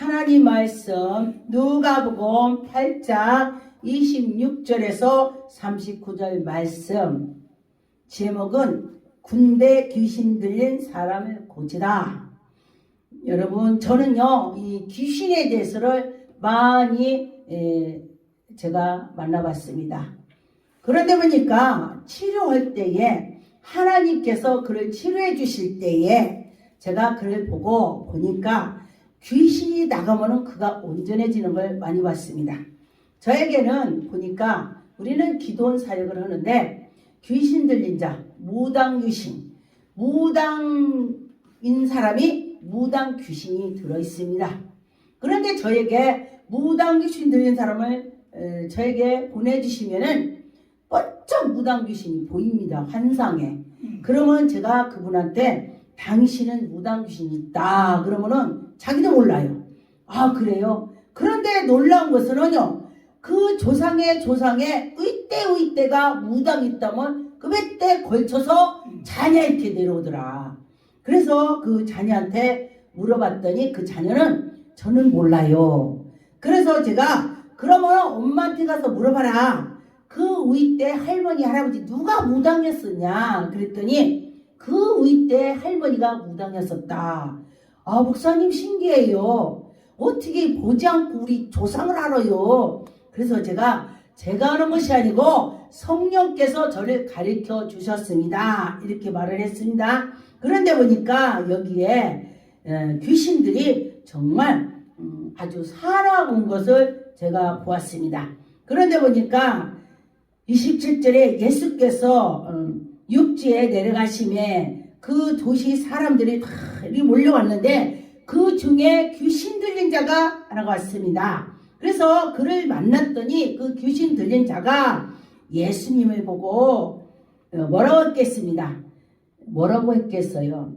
하나님 말씀 누가복음 8장 26절에서 39절 말씀, 제목은 군대 귀신 들린 사람을 고치라. 여러분, 저는요 이 귀신에 대해서를 많이 제가 만나봤습니다. 그런데 보니까 치료할 때에 하나님께서 그를 치료해 주실 때에 제가 그를 보니까 귀신이 나가면은 그가 온전해지는 걸 많이 봤습니다. 저에게는 보니까 우리는 기도원 사역을 하는데 귀신 들린 자, 무당 귀신, 무당인 사람이 무당 귀신이 들어있습니다. 그런데 저에게 무당 귀신 들린 사람을 저에게 보내주시면은 번쩍 무당 귀신이 보입니다. 환상에. 그러면 제가 그분한테 당신은 무당 귀신이 있다 그러면은 자기도 몰라요. 아, 그래요? 그런데 놀라운 것은요, 그 조상의 의대가 무당이 있다면 그 몇 대 걸쳐서 자녀한테 내려오더라. 그래서 그 자녀한테 물어봤더니 그 자녀는 저는 몰라요. 그래서 제가 그러면 엄마한테 가서 물어봐라. 그 의대 할머니 할아버지 누가 무당이었었냐 그랬더니 그 의대 할머니가 무당이었었다. 아, 목사님 신기해요. 어떻게 보지 않고 우리 조상을 알아요. 그래서 제가 하는 것이 아니고 성령께서 저를 가르쳐 주셨습니다. 이렇게 말을 했습니다. 그런데 보니까 여기에 귀신들이 정말 아주 살아온 것을 제가 보았습니다. 그런데 보니까 27절에 예수께서 육지에 내려가심에 그 도시 사람들이 다 몰려왔는데 그 중에 귀신 들린 자가 하나가 왔습니다. 그래서 그를 만났더니 그 귀신 들린 자가 예수님을 보고 뭐라고 했겠습니다. 뭐라고 했겠어요?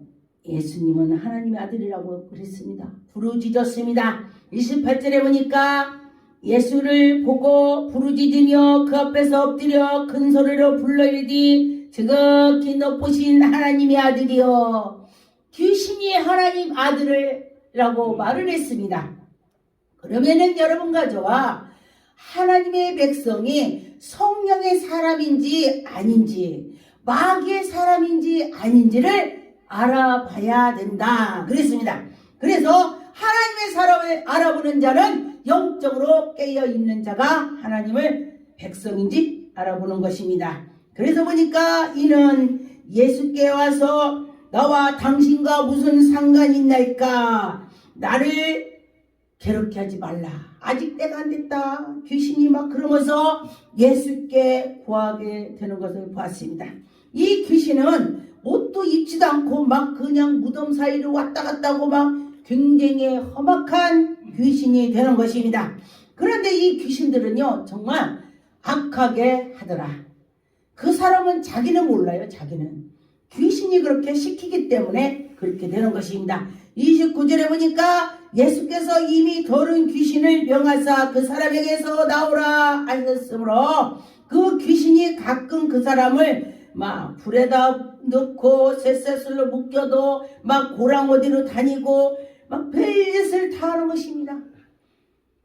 예수님은 하나님의 아들이라고 그랬습니다. 부르짖었습니다. 28절에 보니까 예수를 보고 부르짖으며 그 앞에서 엎드려 큰 소리로 불러 이르되 지극히 높으신 하나님의 아들이여. 귀신이 하나님 아들이라고 말을 했습니다. 그러면은 여러분과 저와 하나님의 백성이 성령의 사람인지 아닌지, 마귀의 사람인지 아닌지를 알아봐야 된다 그랬습니다. 그래서 하나님의 사람을 알아보는 자는 영적으로 깨어있는 자가 하나님을 백성인지 알아보는 것입니다. 그래서 보니까 이는 예수께 와서 나와 당신과 무슨 상관이 있나이까? 나를 괴롭게 하지 말라. 아직 때가 안 됐다. 귀신이 막 그러면서 예수께 구하게 되는 것을 보았습니다. 이 귀신은 옷도 입지도 않고 막 그냥 무덤 사이로 왔다 갔다 하고 막 굉장히 험악한 귀신이 되는 것입니다. 그런데 이 귀신들은요 정말 악하게 하더라. 그 사람은 자기는 몰라요. 자기는 귀신이 그렇게 시키기 때문에 그렇게 되는 것입니다. 29절에 보니까 예수께서 이미 더러운 귀신을 명하사 그 사람에게서 나오라 하셨으므로 그 귀신이 가끔 그 사람을 막 불에다 넣고 쇠쇠술로 묶여도 막 고랑 어디로 다니고 막 별짓을 다 하는 것입니다.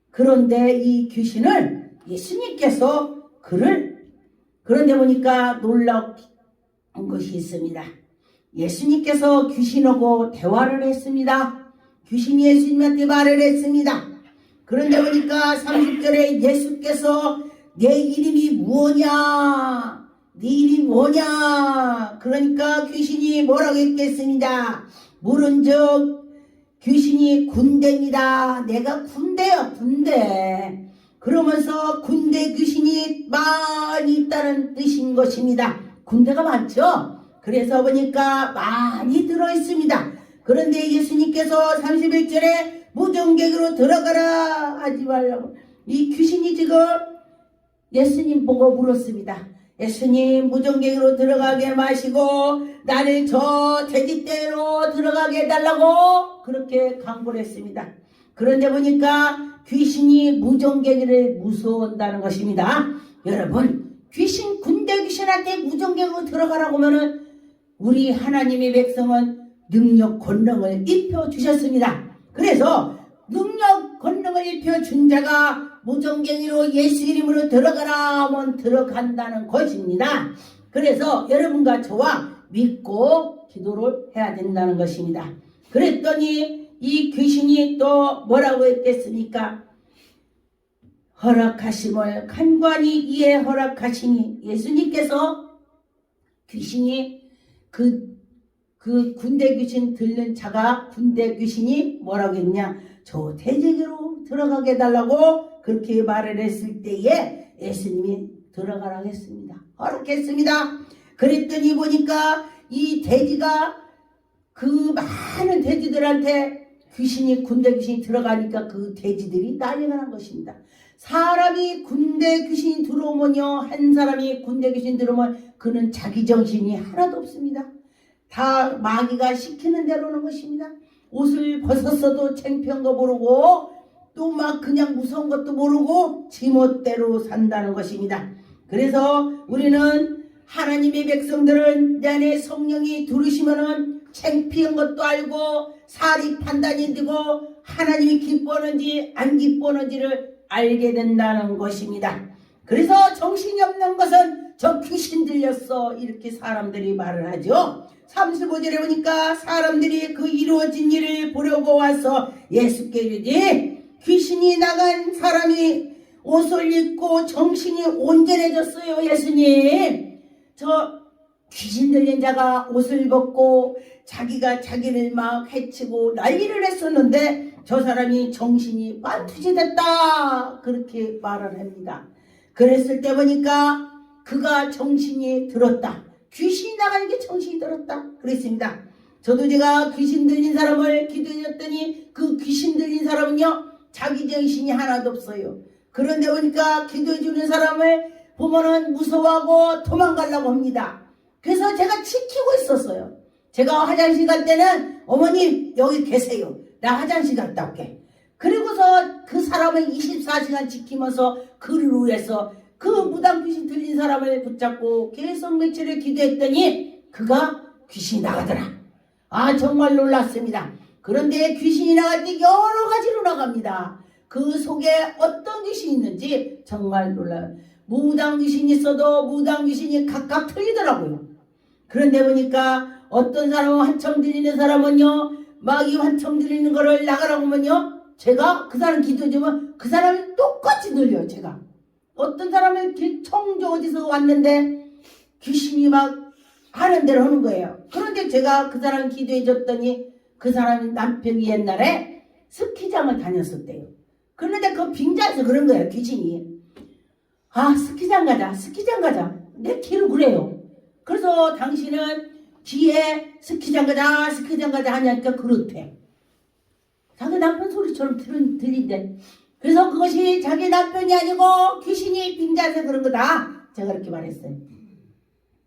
그런데 이 귀신을 예수님께서 그런데 보니까 놀라운 것이 있습니다. 예수님께서 귀신하고 대화를 했습니다. 귀신이 예수님한테 말을 했습니다. 그런데 보니까 30절에 예수께서 내 이름이 무엇냐? 네 이름이 뭐냐? 그러니까 귀신이 뭐라고 했겠습니다. 물은즉 귀신이 군대입니다. 내가 군대야, 군대. 그러면서 군대 귀신이 많이 있다는 뜻인 것입니다. 군대가 많죠? 그래서 보니까 많이 들어있습니다. 그런데 예수님께서 31절에 무정객으로 들어가라 하지 말라고. 이 귀신이 지금 예수님 보고 물었습니다. 예수님, 무정객으로 들어가게 마시고 나를 저 돼지떼로 들어가게 해달라고 그렇게 강구를 했습니다. 그런데 보니까 귀신이 무정객을 무서워한다는 것입니다. 여러분, 귀신, 군대 귀신한테 무정객으로 들어가라고 하면은 우리 하나님의 백성은 능력, 권능을 입혀주셨습니다. 그래서 능력 권능을 입혀준 자가 무전갱이로 예수 이름으로 들어가라 하면 들어간다는 것입니다. 그래서 여러분과 저와 믿고 기도를 해야 된다는 것입니다. 그랬더니 이 귀신이 또 뭐라고 했겠습니까? 허락하심을 간관히 이에 허락하시니, 예수님께서 귀신이 그 군대 귀신 들는 자가 군대 귀신이 뭐라고 했냐? 저 대제계로 들어가게 해달라고 그렇게 말을 했을 때에 예수님이 들어가라고 했습니다. 허락했습니다. 그랬더니 보니까 이 돼지가 그 많은 돼지들한테 군대 귀신이 들어가니까 그 돼지들이 난리가 난 것입니다. 사람이 군대 귀신이 들어오면요, 한 사람이 군대 귀신 들어오면 그는 자기 정신이 하나도 없습니다. 다 마귀가 시키는 대로 하는 것입니다. 옷을 벗었어도 창피한 거 모르고 또 막 그냥 무서운 것도 모르고 지멋대로 산다는 것입니다. 그래서 우리는 하나님의 백성들은 내 안에 성령이 들으시면은 창피한 것도 알고 사리 판단이 되고 하나님이 기뻐하는지 안 기뻐하는지를 알게 된다는 것입니다. 그래서 정신이 없는 것은 저 귀신 들렸어 이렇게 사람들이 말을 하죠. 35절에 보니까 사람들이 그 이루어진 일을 보려고 와서 예수께 이르되 귀신이 나간 사람이 옷을 입고 정신이 온전해졌어요. 예수님, 저 귀신 들린 자가 옷을 벗고 자기가 자기를 막 해치고 난리를 했었는데 저 사람이 정신이 반투시됐다 그렇게 말을 합니다. 그랬을 때 보니까 그가 정신이 들었다. 귀신이 나가는 게 정신이 들었다 그랬습니다. 저도 제가 귀신 들린 사람을 기도해줬더니 그 귀신 들린 사람은요 자기 정신이 하나도 없어요. 그런데 보니까 기도해주는 사람을 보면은 무서워하고 도망가려고 합니다. 그래서 제가 지키고 있었어요. 제가 화장실 갈 때는 어머님 여기 계세요. 나 화장실 갔다 올게. 그리고서 그 사람을 24시간 지키면서 그를 위해서 그 무당 귀신 들린 사람을 붙잡고 계속 며칠을 기도했더니 그가 귀신이 나가더라. 아, 정말 놀랐습니다. 그런데 귀신이 나갈 때 여러 가지로 나갑니다. 그 속에 어떤 귀신이 있는지 정말 놀라요. 무당 귀신이 있어도 무당 귀신이 각각 틀리더라고요. 그런데 보니까 어떤 사람은 환청 들리는 사람은요 막 이 환청 들리는 거를 나가라고 하면요 제가 그 사람 기도해주면 그 사람이 똑같이 들려요. 제가 어떤 사람은 청주 어디서 왔는데 귀신이 막 하는 대로 하는 거예요. 그런데 제가 그 사람 기도해줬더니 그 사람이 남편이 옛날에 스키장을 다녔었대요. 그런데 그 빙자에서 그런 거예요. 귀신이. 아, 스키장 가자. 스키장 가자. 내 뒤로 그래요. 그래서 당신은 뒤에 스키장 가자. 스키장 가자 하니까 그렇대. 자기 남편 소리처럼 들린대. 그래서 그것이 자기 남편이 아니고 귀신이 빙자에서 그런 거다. 제가 그렇게 말했어요.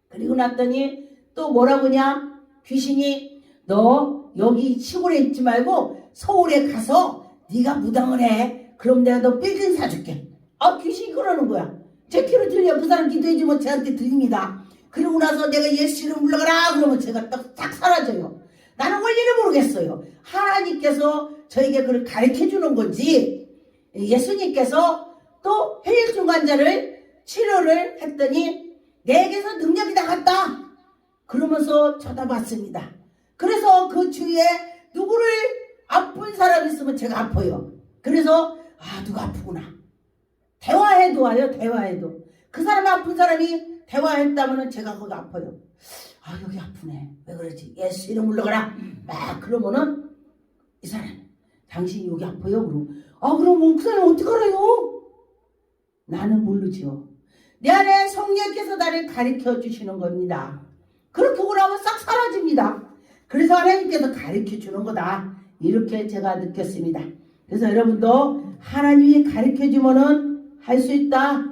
그리고 났더니 또 뭐라고냐? 귀신이 너 여기 시골에 있지 말고 서울에 가서 네가 무당을 해. 그럼 내가 너 빌딩 사줄게. 아, 귀신이 그러는 거야. 제 귀로 들려. 그 사람 기도해주면 저한테 들립니다. 그러고 나서 내가 예수 이름 불러가라 그러면 제가 딱 사라져요. 나는 원리를 모르겠어요. 하나님께서 저에게 그걸 가르쳐주는 건지 예수님께서 또 혈액증 환자를 치료를 했더니 내게서 능력이 나갔다. 그러면서 쳐다봤습니다. 그래서 그 주위에 누구를 아픈 사람이 있으면 제가 아파요. 그래서 아, 누가 아프구나. 대화해도 와요. 대화해도. 그 사람 아픈 사람이 대화했다면 제가 거기 아파요. 아, 여기 아프네. 왜 그러지? 예수 이름 불러가라. 막 그러면은 이 사람 당신이 여기 아파요? 그럼 아, 그럼 그 사람 어떻게 알아요? 나는 모르죠. 내 안에 성령께서 나를 가르쳐 주시는 겁니다. 그렇게 오고 나면 싹 사라집니다. 그래서 하나님께서 가르쳐 주는 거다. 이렇게 제가 느꼈습니다. 그래서 여러분도 하나님이 가르쳐 주면은 할 수 있다.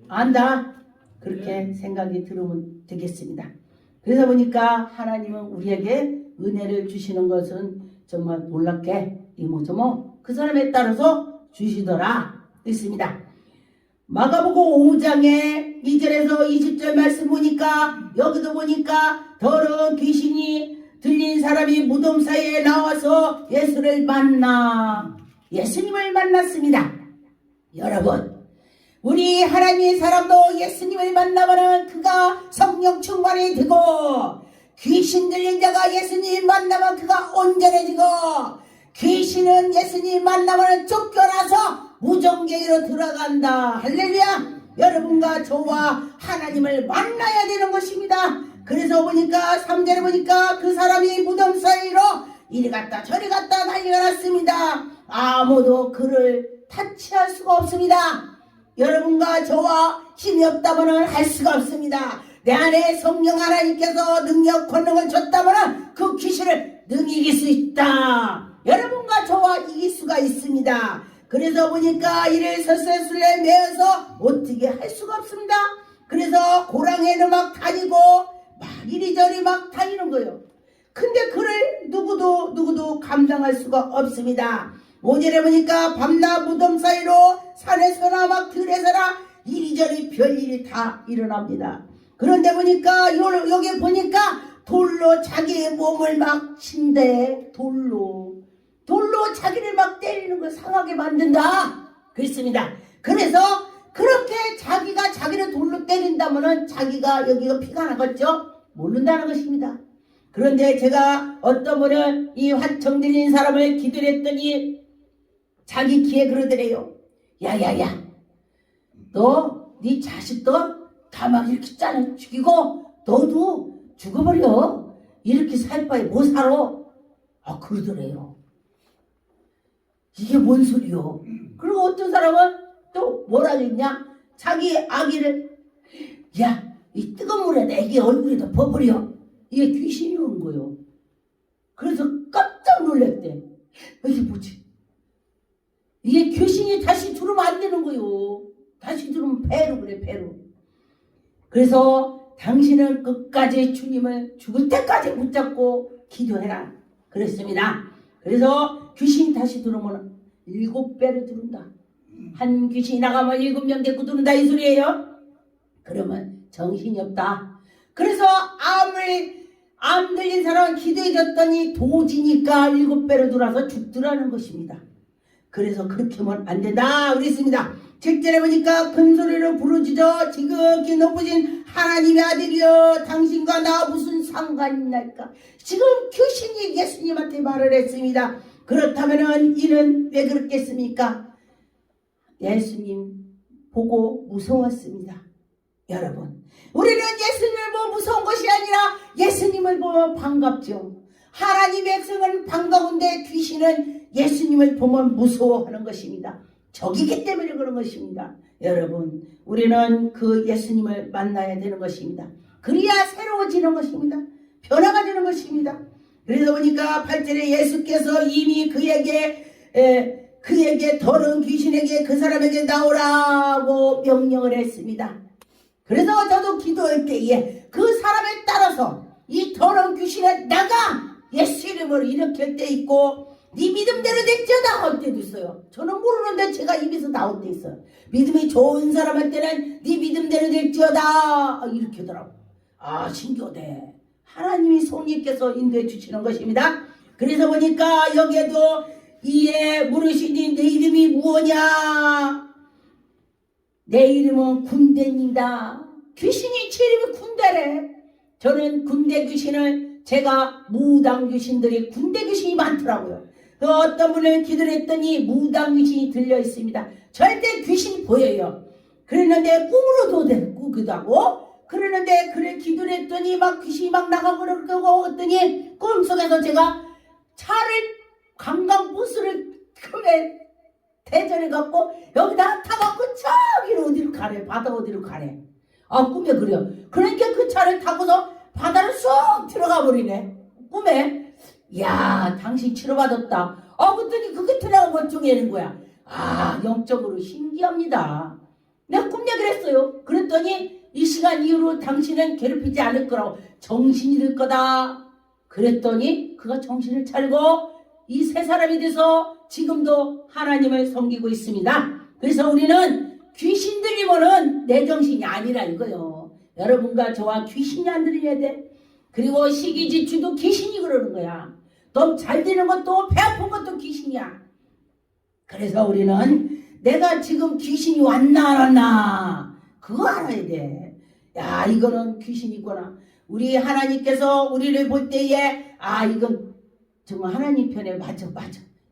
안다. 그렇게 생각이 들으면 되겠습니다. 그래서 보니까 하나님은 우리에게 은혜를 주시는 것은 정말 놀랍게 이모저모 그 사람에 따라서 주시더라 있습니다. 마가복음 5장에 2절에서 20절 말씀 보니까 여기도 보니까 더러운 귀신이 들린 사람이 무덤 사이에 나와서 예수님을 만났습니다. 여러분, 우리 하나님의 사람도 예수님을 만나면 그가 성령 충만이 되고, 귀신 들린 자가 예수님 만나면 그가 온전해지고, 귀신은 예수님 만나면 쫓겨나서 무정죄로 들어간다. 할렐루야. 여러분과 저와 하나님을 만나야 되는 것입니다. 그래서 보니까 3절에 보니까 그 사람이 무덤 사이로 이리 갔다 저리 갔다 난리가 났습니다. 아무도 그를 타치할 수가 없습니다. 여러분과 저와 힘이 없다면 할 수가 없습니다. 내 안에 성령 하나님께서 능력 권능을 줬다면 그 귀신을 능히 이길 수 있다. 여러분과 저와 이길 수가 있습니다. 그래서 보니까 이를 설설술래 매어서 어떻게 할 수가 없습니다. 그래서 고랑에는 막 다니고 막 이리저리 막 다니는 거예요. 근데 그를 누구도 감당할 수가 없습니다. 5절에 보니까 밤낮 무덤 사이로 산에서나 막 들에서나 이리저리 별일이 다 일어납니다. 그런데 보니까 여기 보니까 돌로 자기의 몸을 막 친대. 돌로 자기를 막 때리는 걸 상하게 만든다 그랬습니다. 그래서 그렇게 자기가 자기를 돌로 때린다면은 자기가 여기가 피가 나겠죠? 모른다는 것입니다. 그런데 제가 어떤 분은 이 화청 들린 사람을 기도를 했더니 자기 귀에 그러더래요. 야야야, 너 네 자식도 다 막 이렇게 짜려 죽이고 너도 죽어버려. 이렇게 살 바에 뭐 살아? 그러더래요. 이게 뭔 소리요? 그리고 어떤 사람은 또 뭐라 그랬냐? 자기 아기를 이 뜨거운 물에 애기 얼굴에다 버버려. 이게 귀신이 오는 거예요. 그래서 깜짝 놀랐대. 이게 뭐지? 이게 귀신이 다시 들어오면 안 되는 거예요. 다시 들어오면 배로 그래, 배로. 그래서 당신은 끝까지 주님을 죽을 때까지 붙잡고 기도해라 그랬습니다. 그래서 귀신이 다시 들어오면 7배로 들어온다. 한 귀신이 나가면 7명 데리고 들어온다 이 소리예요. 그러면 정신이 없다. 그래서 암 들린 사람은 기도해줬더니 도지니까 7배로 들어와서 죽더라는 것입니다. 그래서 그렇게 하면 안 된다 그랬습니다. 7절에 보니까 큰 소리로 부르짖어 지극히 높으신 하나님의 아들이여 당신과 나 무슨 상관이 있나이까. 지금 귀신이 예수님한테 말을 했습니다. 그렇다면 이는 왜 그렇겠습니까? 예수님 보고 무서웠습니다. 여러분, 우리는 예수님을 보고 무서운 것이 아니라 예수님을 보면 반갑죠. 하나님의 백성은 반가운데 귀신은 예수님을 보면 무서워하는 것입니다. 적이기 때문에 그런 것입니다. 여러분, 우리는 그 예수님을 만나야 되는 것입니다. 그래야 새로워지는 것입니다. 변화가 되는 것입니다. 그래서 보니까 8절에 예수께서 이미 그에게 더러운 귀신에게 그 사람에게 나오라고 명령을 했습니다. 그래서 저도 기도할 때에 그 사람에 따라서 이 더러운 귀신에 나가 예수 이름으로 이렇게 할 때 있고 네 믿음대로 될지어다 할 때도 있어요. 저는 모르는데 제가 입에서 나올 때 있어요. 믿음이 좋은 사람 할 때는 네 믿음대로 될지어다 이렇게 하더라고. 신기하대. 하나님이 성령께서 인도해 주시는 것입니다. 그래서 보니까 여기에도 이에 물으시니 내 이름이 무엇냐? 내 이름은 군대입니다. 귀신이 제 이름이 군대래. 저는 군대 귀신을 제가 무당 귀신들이 군대 귀신이 많더라고요. 그 어떤 분은 기도를 했더니 무당 귀신이 들려 있습니다. 절대 귀신이 보여요. 그랬는데 꿈으로도 꾸기도 하고 그러는데 그래 기도를 했더니 막 귀신이 막 나가고 그러고 했더니 꿈속에서 제가 차를 관광버스를 크게 대전에 갖고 여기다 타갖고 저기로 어디로 가래. 바다 어디로 가래. 꿈에 그래요. 그러니까 그 차를 타고서 바다를 쑥 들어가 버리네. 꿈에. 야, 당신 치료받았다. 그랬더니 그게 들어가 멀쩡해는 거야. 영적으로 신기합니다. 내가 꿈 얘기를 했어요. 그랬더니 이 시간 이후로 당신은 괴롭히지 않을 거라고 정신이 들 거다. 그랬더니 그가 정신을 차리고 이 세 사람이 돼서 지금도 하나님을 섬기고 있습니다. 그래서 우리는 귀신 들리면은 내 정신이 아니라 이거요. 여러분과 저와 귀신이 안 들려야 돼. 그리고 시기지추도 귀신이 그러는 거야. 너 잘 되는 것도 배 아픈 것도 귀신이야. 그래서 우리는 내가 지금 귀신이 왔나 안 왔나 그거 알아야 돼. 야, 이거는 귀신이구나. 우리 하나님께서 우리를 볼 때에 이건 정말 하나님 편에 맞아.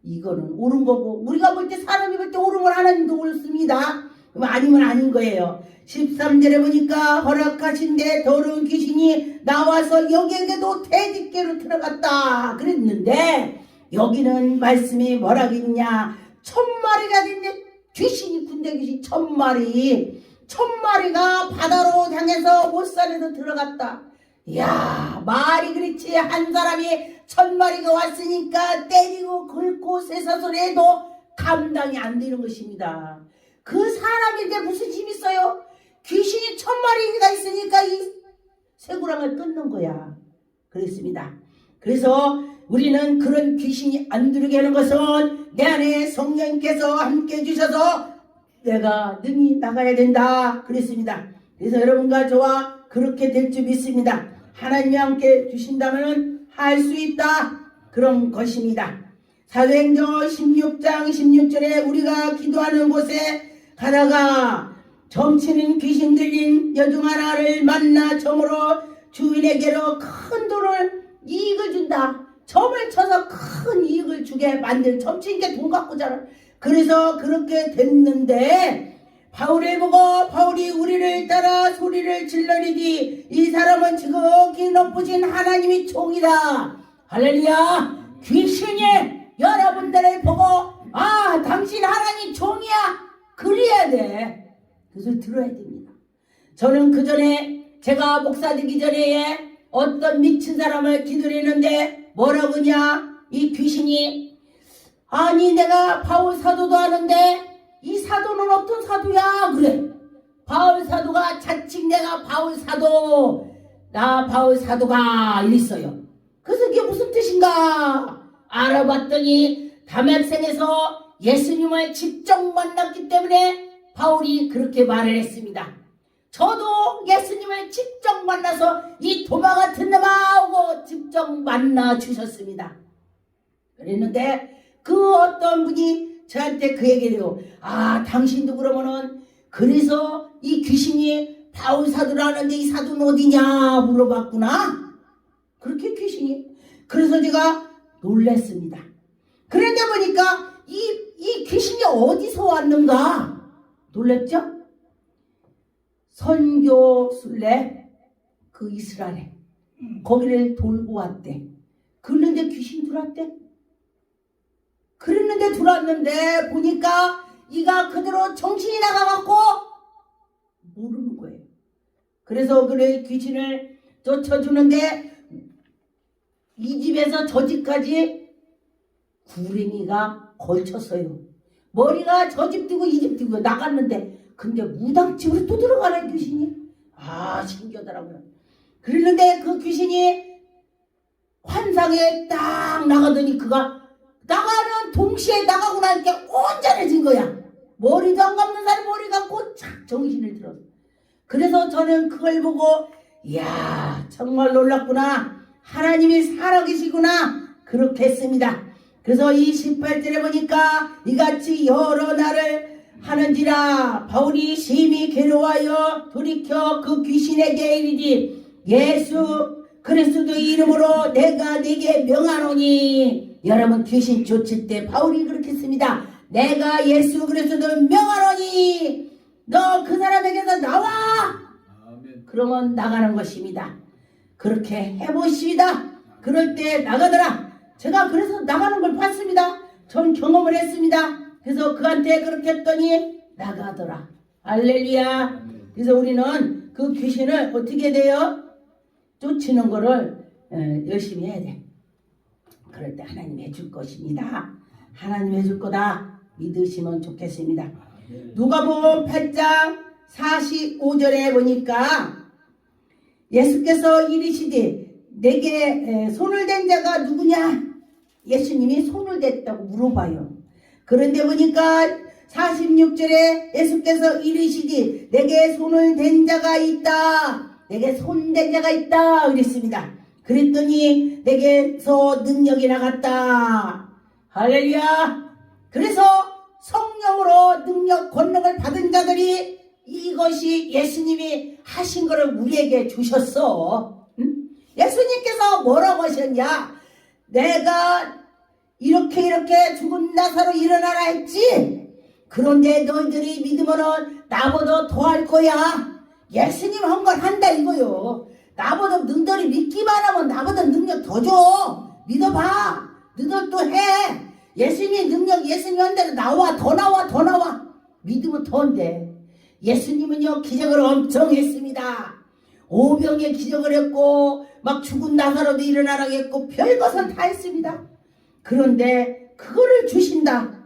이거는 옳은 거고, 우리가 볼 때 사람이 볼 때 옳은 건 하나님도 옳습니다. 아니면 아닌 거예요. 13절에 보니까 허락하신데 더러운 귀신이 나와서 여기에게도 돼지께로 들어갔다 그랬는데, 여기는 말씀이 뭐라겠냐. 1000마리가 됐네. 귀신이, 군대 귀신 1000마리가 바다로 향해서 못살에서 들어갔다. 이야, 말이 그렇지. 한 사람이 1000마리가 왔으니까 때리고 긁고 쇠사슬 해도 감당이 안 되는 것입니다. 그 사람인데 무슨 힘이 있어요? 귀신이 1000마리가 있으니까 이 쇠구랑을 끊는 거야. 그렇습니다. 그래서 우리는 그런 귀신이 안 들게 하는 것은 내 안에 성령께서 함께 해주셔서 내가 능히 나가야 된다 그랬습니다. 그래서 여러분과 저와 그렇게 될 줄 믿습니다. 하나님이 함께 주신다면 할 수 있다 그런 것입니다. 사도행전 16장 16절에 우리가 기도하는 곳에 가다가 점치는 귀신 들린 여중 하나를 만나 점으로 주인에게로 큰 돈을 이익을 준다. 점을 쳐서 큰 이익을 주게 만든, 점치니까 돈 갖고 자라. 그래서 그렇게 됐는데 바울을 보고 바울이 우리를 따라 소리를 질러리니 이 사람은 지극히 높으신 하나님의 종이다. 할렐루야. 귀신이 여러분들을 보고 당신 하나님 종이야 그래야 돼. 그것을 들어야 됩니다. 저는 그 전에 제가 목사 되기 전에 어떤 미친 사람을 기도했는데 뭐라고 하냐. 이 귀신이 아니 내가 바울 사도도 하는데 이 사도는 어떤 사도야 그래. 바울 사도가 자칭 내가 바울 사도, 나 바울 사도가 이랬어요. 그래서 이게 무슨 뜻인가 알아봤더니 담양생에서 예수님을 직접 만났기 때문에 바울이 그렇게 말을 했습니다. 저도 예수님을 직접 만나서 이 도마 같은 놈하고 직접 만나 주셨습니다. 그랬는데 그 어떤 분이 저한테 그 얘기를 해요. 당신도 그러면은 그래서 이 귀신이 바울 사도라는데 이 사도는 어디냐 물어봤구나. 그렇게 귀신이. 그래서 제가 놀랐습니다. 그런데 보니까 이 귀신이 어디서 왔는가 놀랬죠? 선교 순례 그 이스라엘에 거기를 돌고 왔대. 그런데 귀신 들어왔대. 그랬는데 들어왔는데 보니까 이가 그대로 정신이 나가갖고 모르는 거예요. 그래서 그래 귀신을 쫓아주는데 이 집에서 저 집까지 구랭이가 걸쳤어요. 머리가 저 집 뛰고 이 집 뛰고 나갔는데 근데 무당집으로 또 들어가네 귀신이. 신기하더라고요. 그랬는데 그 귀신이 환상에 딱 나가더니 그가 나가는 동시에 나가고 나니까 온전해진 거야. 머리도 안 감는 사람 머리 감고 착 정신을 들었어. 그래서 저는 그걸 보고 이야 정말 놀랐구나. 하나님이 살아계시구나. 그렇게 했습니다. 그래서 이 18절에 보니까 이같이 여러 날을 하는지라 바울이 심히 괴로워하여 돌이켜 그 귀신에게 이르니 예수 그리스도의 이름으로 내가 네게 명하노니. 여러분 귀신 쫓을 때 바울이 그렇게 했습니다. 내가 예수 그리스도를 명하노니 너 그 사람에게서 나와. 아멘. 그러면 나가는 것입니다. 그렇게 해보십니다. 그럴 때 나가더라. 제가 그래서 나가는 걸 봤습니다. 전 경험을 했습니다. 그래서 그한테 그렇게 했더니 나가더라. 할렐루야. 그래서 우리는 그 귀신을 어떻게 돼요? 쫓는 거를 열심히 해야 돼. 그럴 때 하나님 해줄 것입니다. 하나님 해줄 거다 믿으시면 좋겠습니다. 누가복음 8장 45절에 보니까 예수께서 이르시되 내게 손을 댄 자가 누구냐? 예수님이 손을 댔다고 물어봐요. 그런데 보니까 46절에 예수께서 이르시되 내게 손을 댄 자가 있다. 내게 손 댄 자가 있다 그랬습니다. 그랬더니 내게서 능력이 나갔다. 할렐루야. 그래서 성령으로 능력 권능을 받은 자들이 이것이 예수님이 하신 것을 우리에게 주셨어. 응? 예수님께서 뭐라고 하셨냐? 내가 이렇게 죽은 나사로 일어나라 했지. 그런데 너희들이 믿으면 나보다 더 할 거야. 예수님 한 걸 한다 이거요. 나보다 너희들이 믿기만 하면 나보다 능력 더 줘. 믿어봐. 너희들 또 해. 예수님의 능력 예수님 한 대로 더 나와. 믿으면 더 한대. 예수님은요 기적을 엄청 했습니다. 오병의 기적을 했고 막 죽은 나사로도 일어나라고 했고 별것은 다 했습니다. 그런데 그거를 주신다.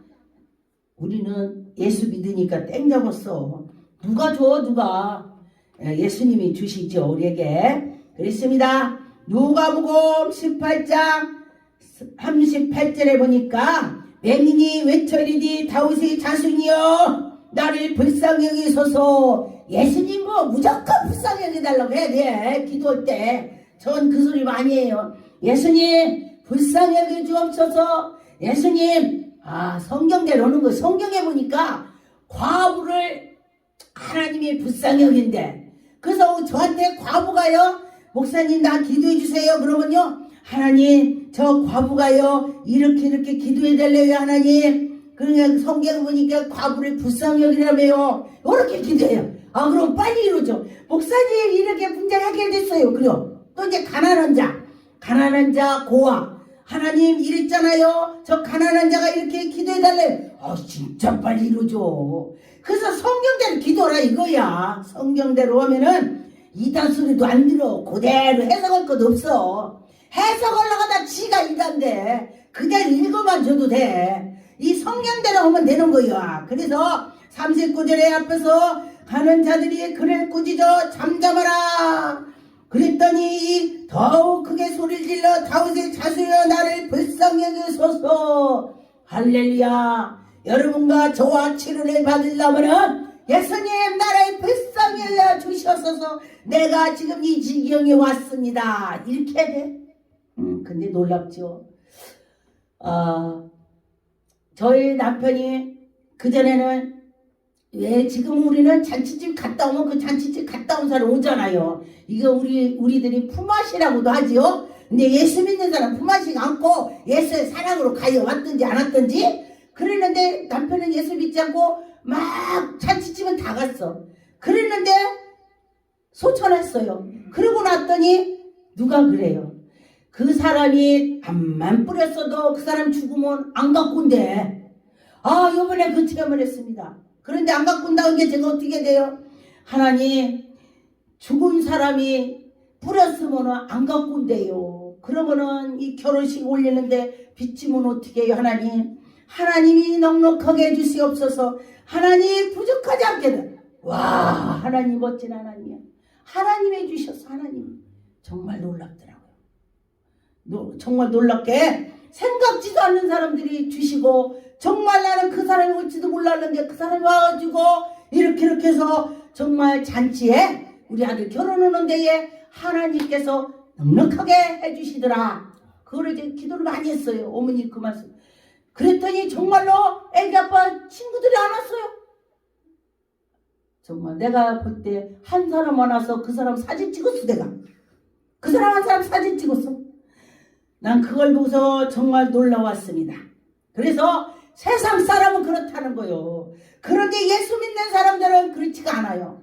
우리는 예수 믿으니까 땡 잡았어. 누가 줘 누가. 예수님이 주시죠 우리에게. 그랬습니다. 누가복음 18장 38절에 보니까 맹인이 외쳐 이르되 다윗의 자손이여 나를 불쌍히 여기소서. 예수님 뭐 무조건 불쌍히 여기달라고 해야 돼. 기도할 때 전 그 소리 많이 해요. 예수님 불쌍히 여겨 주옵소서. 예수님 성경대로 오는 거. 성경에 보니까 과부를 하나님이 불쌍히 여긴대. 그래서 저한테 과부가요 목사님 나 기도해 주세요 그러면요 하나님 저 과부가요 이렇게 기도해 달래요 하나님. 그러니까 성경 보니까 과부를 불쌍히 여기라며요. 이렇게 기도해요. 그럼 빨리 이루죠. 목사님 이렇게 문제 해결됐어요. 그래요. 또 이제 가난한 자 고아 하나님 이랬잖아요. 저 가난한 자가 이렇게 기도해 달래요. 진짜 빨리 이루죠. 그래서 성경대로 기도하라 이거야. 성경대로 하면은 이단 소리도 안 들어. 그대로 해석할 것도 없어. 해석하려고 지가 이단데 그대로 읽어만 줘도 돼. 이 성경대로 하면 되는 거야. 그래서 39절에 앞에서 가는 자들이 그를 꾸짖어 잠잠하라. 그랬더니 더욱 크게 소리를 질러 다윗의 자손이여 나를 불쌍히 여기소서. 할렐루야. 여러분과 저와 치료를 받으려면 예수님 나를 불쌍히 여겨 주셔서 내가 지금 이 지경에 왔습니다. 이렇게 돼. 근데 놀랍죠. 저희 남편이 그전에는 왜 지금 우리는 잔치집 갔다 오면 그 잔치집 갔다 온 사람 오잖아요. 이거 우리들이 품앗이라고도 하지요. 근데 예수 믿는 사람 품앗이 않고 예수의 사랑으로 가요. 왔든지 안 왔든지. 그랬는데 남편은 예수 믿지 않고 막 잔치집은 다 갔어. 그랬는데 소천했어요. 그러고 났더니 누가 그래요. 그 사람이 암만 뿌렸어도 그 사람 죽으면 안 갖고 온대. 요번에 그 체험을 했습니다. 그런데 안 갖고 온다는 게 제가 어떻게 돼요? 하나님 죽은 사람이 뿌렸으면 안 갖고 온대요. 그러면은 이 결혼식 올리는데 빚지면 어떻게 해요? 하나님이 넉넉하게 해주시옵소서. 하나님 부족하지 않게. 와 하나님 멋진 하나님이야. 하나님 해주셔서 하나님 정말 놀랍더라고요. 정말 놀랍게 생각지도 않는 사람들이 주시고 정말 나는 그 사람이 올지도 몰랐는데 그 사람이 와가지고 이렇게 해서 정말 잔치에 우리 아들 결혼하는 데에 하나님께서 넉넉하게 해주시더라. 그걸 이제 기도를 많이 했어요. 어머니 그 말씀. 그랬더니 정말로 애기 아빠 친구들이 안 왔어요. 정말 내가 볼 때 한 사람 와서 그 사람 사진 찍었어. 내가 그 사람 한 사람 사진 찍었어. 난 그걸 보고서 정말 놀라웠습니다. 그래서 세상 사람은 그렇다는 거요. 그런데 예수 믿는 사람들은 그렇지가 않아요.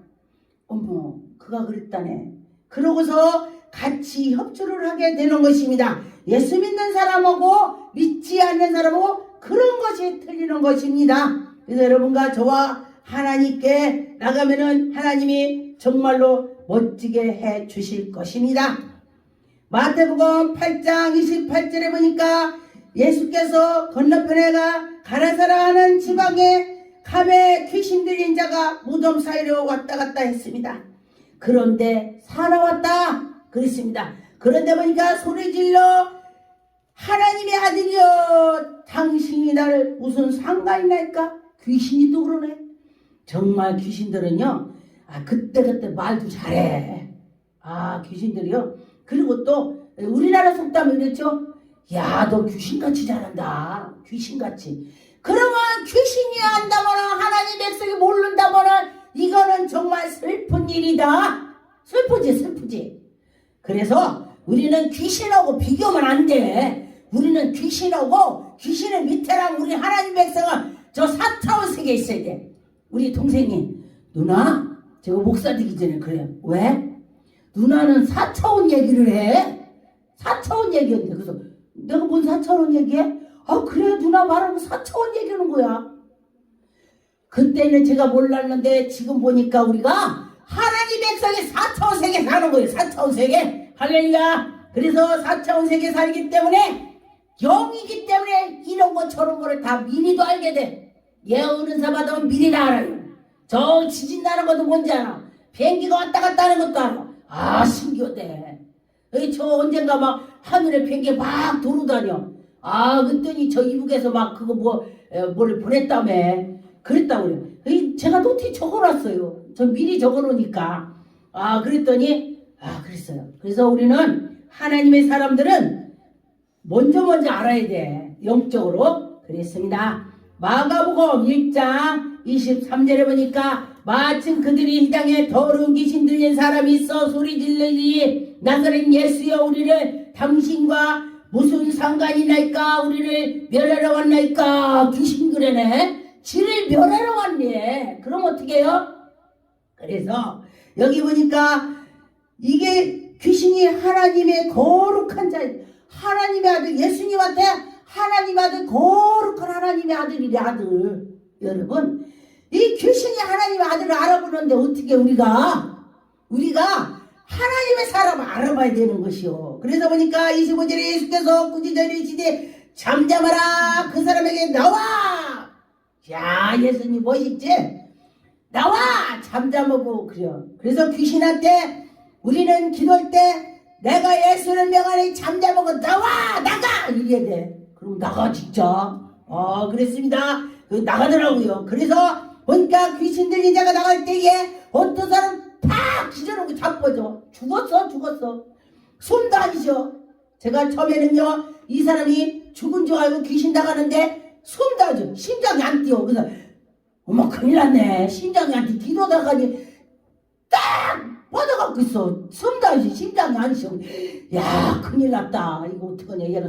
어머 그가 그랬다네. 그러고서 같이 협조를 하게 되는 것입니다. 예수 믿는 사람하고 믿지 않는 사람하고 그런 것이 틀리는 것입니다. 그래서 여러분과 저와 하나님께 나가면은 하나님이 정말로 멋지게 해 주실 것입니다. 마태복음 8장 28절에 보니까 예수께서 건너편에 가라사라 하는 지방에 감에 귀신 들린 자가 무덤 사이로 왔다 갔다 했습니다. 그런데 살아왔다 그랬습니다. 그런데 보니까 소리질러 하나님의 아들이여 당신이 나를 무슨 상관이 날까? 귀신이 또 그러네. 정말 귀신들은요 그때 말도 잘해. 귀신들이요. 그리고 또 우리나라 속담이 그렇죠? 야, 너 귀신같이 잘한다. 귀신같이. 그러면 귀신이 안다거나 하나님 백성이 모른다거나 이거는 정말 슬픈 일이다. 슬프지. 그래서 우리는 귀신하고 비교하면 안 돼. 우리는 귀신하고 귀신의 밑에랑 우리 하나님 백성은 저 4차원 세계에 있어야 돼. 우리 동생이 누나 제가 목사 되기 전에 그래요. 왜? 누나는 4차원 얘기를 해. 4차원 얘기였는데 그래서 내가 뭔 4차원 얘기해? 아 그래 누나 말하면 4차원 얘기하는 거야. 그때는 제가 몰랐는데 지금 보니까 우리가 하나님 백성이 4차원 세계 사는 거예요. 4차원 세계. 할렐루야. 그래서 4차원 세계 살기 때문에 영이기 때문에 이런 거 저런 거를 다 미리도 알게 돼. 예언은사 받으면 미리 다 알아요. 저 지진 나는 것도 뭔지 알아. 비행기가 왔다 갔다 하는 것도 알아. 아 신기하대. 저 언젠가 막 하늘에 비행기 막 도로다녀. 아 그랬더니 저 이북에서 막 그거 뭐를 보냈다며. 그랬다고 그래요. 제가 노트 적어놨어요. 저 미리 적어놓으니까. 아 그랬더니 그랬어요. 그래서 우리는 하나님의 사람들은 먼저 알아야 돼. 영적으로. 그랬습니다. 마가복음 1장 23절에 보니까 마침 그들이 이 땅에 더러운 귀신 들린 사람이 있어 소리 질르니 나사렛 예수여 우리를 당신과 무슨 상관이 날까? 우리를 멸하러 왔나이까? 귀신 그래네. 지를 멸하러 왔네. 그럼 어떻게 해요? 그래서 여기 보니까 이게 귀신이 하나님의 거룩한 자, 하나님의 아들 예수님한테 하나님의 아들 거룩한 하나님의 아들이래. 아들. 여러분 이 귀신이 하나님의 아들을 알아보는데 어떻게 우리가 하나님의 사람을 알아봐야 되는 것이요. 그래서 보니까 25절에 예수께서 꾸짖어 이르시되 잠잠하라 그 사람에게 나와. 야 예수님 멋있지? 나와 잠잠하고 그래요. 그래서 귀신한테 우리는 기도할 때 내가 예수를 명하니 잠잠하고 나와 나가 이래야 돼. 그럼 나가 진짜. 그랬습니다. 나가더라고요. 그래서 보니까 귀신 들린 자가 나갈 때에 어떤 사람 팍 기절하고 자빠져. 죽었어. 숨도 안 쉬어. 제가 처음에는요 이 사람이 죽은 줄 알고 귀신 나가는데 숨도 안 쉬어. 심장이 안 뛰어. 그래서 어머 큰일 났네. 심장이 안 뛰어. 기도다가니 딱 뻗어갖고 있어. 숨도 안 쉬어. 심장이 안 쉬어. 야 큰일 났다. 이거 어떡하냐. 얘가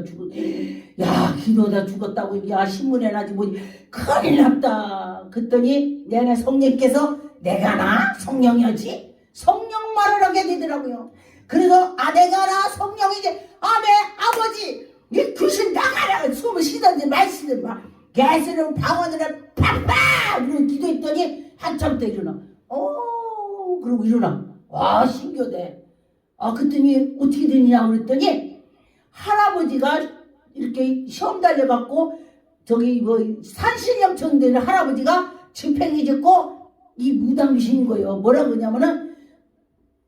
야 기도다 죽었다고. 야 신문에 나지 뭐니. 큰일 났다. 그랬더니 내내 성령께서 내가 나? 성령이었지? 성령 말을 하게 되더라고요. 그래서 내가 나 성령이지. 아멘 아버지 이 귀신 나가라. 숨을 쉬던지 말쉬든 막 개수를 방언으로 팍팍 그러고 기도했더니 한참 때 일어나. 그러고 일어나. 와 신기하대. 그랬더니 어떻게 되느냐 그랬더니 할아버지가 이렇게 시험 달려갖고 저기 산신령청 되는 할아버지가 집행이 짓고 이 무당 귀신인 거예요. 뭐라고 그러냐면은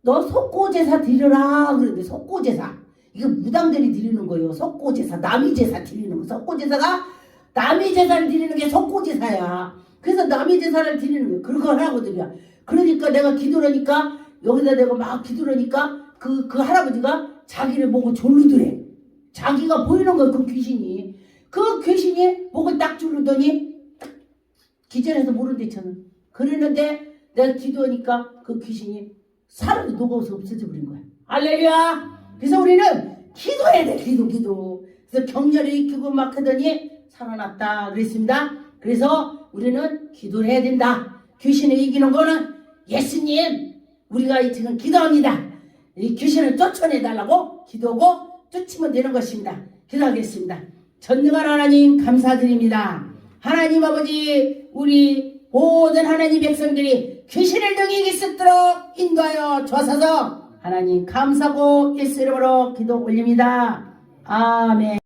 너 속고제사 드려라 그런데 속고제사 이거 무당들이 드리는 거예요. 속고제사 남이 제사 드리는 거. 속고제사가 남이 제사를 드리는 게 속고제사야. 그래서 남이 제사를 드리는 거예요. 그거 하라고들이야. 그러니까 내가 기도하니까 여기다 내가 막 기도하니까 그 할아버지가 자기를 보고 졸르더래. 자기가 보이는 거야. 그 귀신이. 그 귀신이 목을 딱 졸르더니 기절해서 모른데 있잖아. 그랬는데 내가 기도하니까 그 귀신이 사람이 녹아서 없어져 버린 거야. 할렐루야. 그래서 우리는 기도해야 돼. 기도. 그래서 격려를 익히고 막 하더니 살아났다 그랬습니다. 그래서 우리는 기도를 해야 된다. 귀신을 이기는 거는 예수님 우리가 지금 기도합니다. 이 귀신을 쫓아내달라고 기도하고 쫓으면 되는 것입니다. 기도하겠습니다. 전능한 하나님 감사드립니다. 하나님 아버지 우리 모든 하나님 백성들이 귀신을 등에 이길 수 있도록 인도하여 주옵소서. 하나님 감사하고 예수 이름으로 기도 올립니다. 아멘.